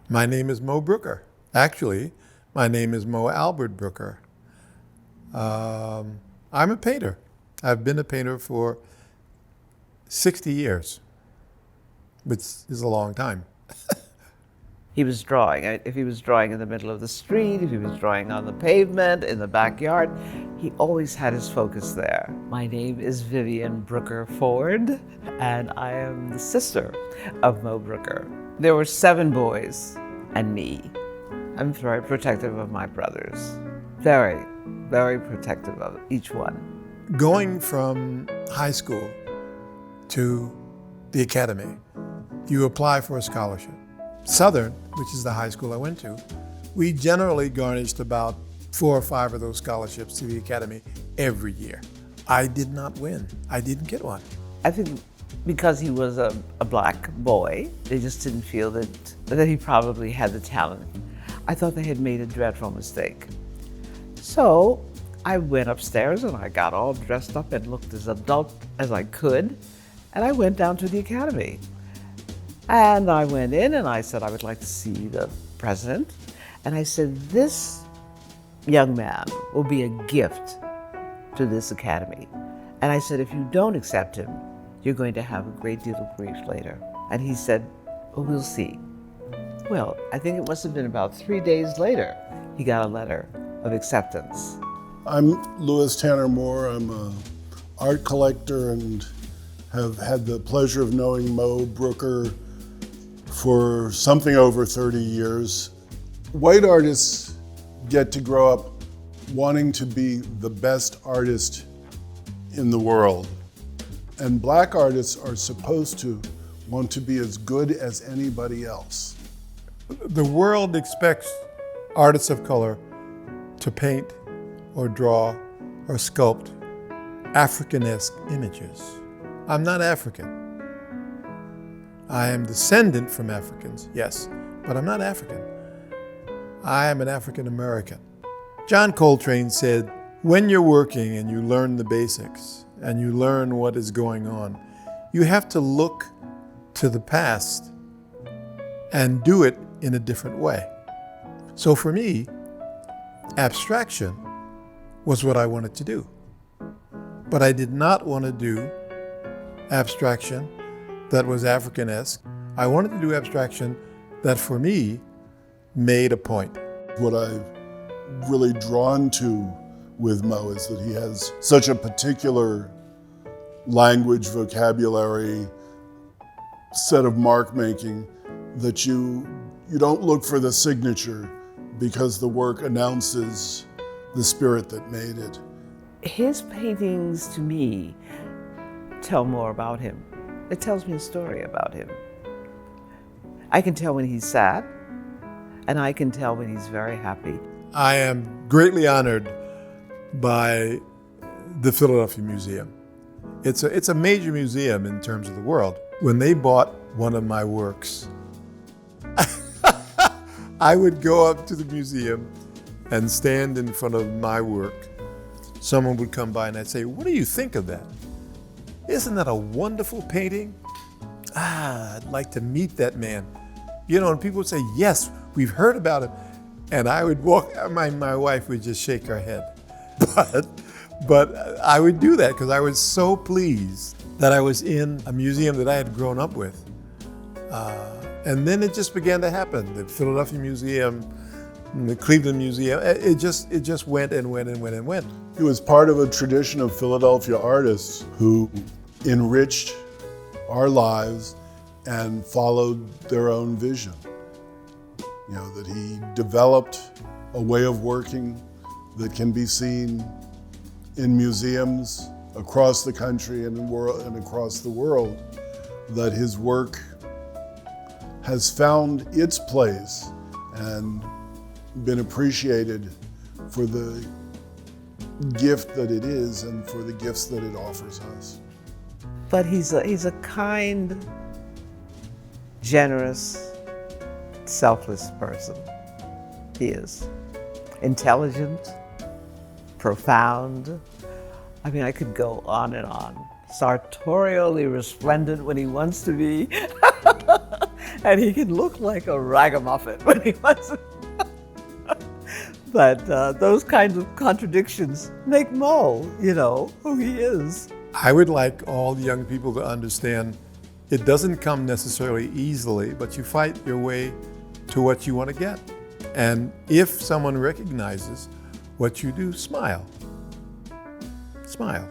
My name is Moe Brooker. Actually, my name is Moe Albert Brooker. I'm a painter. I've been a painter for 60 years, which is a long time. He was drawing. If he was drawing in the middle of the street, if he was drawing on the pavement, in the backyard, he always had his focus there. My name is Vivian Brooker Ford, and I am the sister of Moe Brooker. There were 7 boys and me. I'm very protective of my brothers. Very, very protective of each one. Going from high school to the academy, you apply for a scholarship. Southern, which is the high school I went to, we generally garnished about 4 or 5 of those scholarships to the academy every year. I did not win. I didn't get one. I think because he was a black boy, they just didn't feel that he probably had the talent. I thought they had made a dreadful mistake. So I went upstairs and I got all dressed up and looked as adult as I could, and I went down to the academy. And I went in and I said, I would like to see the president. And I said, this young man will be a gift to this academy. And I said, if you don't accept him, you're going to have a great deal of grief later. And he said, well, we'll see. Well, I think it must have been about 3 days later, he got a letter of acceptance. I'm Louis Tanner Moore. I'm an art collector and have had the pleasure of knowing Moe Brooker for something over 30 years. White artists get to grow up wanting to be the best artist in the world. And black artists are supposed to want to be as good as anybody else. The world expects artists of color to paint or draw or sculpt African-esque images. I'm not African. I am descendant from Africans, yes, but I'm not African. I am an African American. John Coltrane said, when you're working and you learn the basics and you learn what is going on, you have to look to the past and do it in a different way. So for me, abstraction was what I wanted to do. But I did not want to do abstraction that was African-esque. I wanted to do abstraction that, for me, made a point. What I've really drawn to with Moe is that he has such a particular language, vocabulary, set of mark making that you don't look for the signature because the work announces the spirit that made it. His paintings, to me, tell more about him. It tells me a story about him. I can tell when he's sad, and I can tell when he's very happy. I am greatly honored by the Philadelphia Museum. It's a major museum in terms of the world. When they bought one of my works, I would go up to the museum and stand in front of my work. Someone would come by and I'd say, what do you think of that? Isn't that a wonderful painting? I'd like to meet that man. You know, and people would say, yes, we've heard about him. And I would walk, my wife would just shake her head. But I would do that because I was so pleased that I was in a museum that I had grown up with. And then it just began to happen. The Philadelphia Museum, the Cleveland Museum, it just went and went and went and went. He was part of a tradition of Philadelphia artists who enriched our lives and followed their own vision. You know, that he developed a way of working that can be seen in museums across the country and across the world, that his work has found its place and been appreciated for the gift that it is and for the gifts that it offers us. But he's a kind, generous, selfless person. He is intelligent, profound. I mean, I could go on and on. Sartorially resplendent when he wants to be. And he can look like a ragamuffin when he wants to. But those kinds of contradictions make Moe, you know, who he is. I would like all young people to understand it doesn't come necessarily easily, but you fight your way to what you want to get. And if someone recognizes what you do, smile. Smile.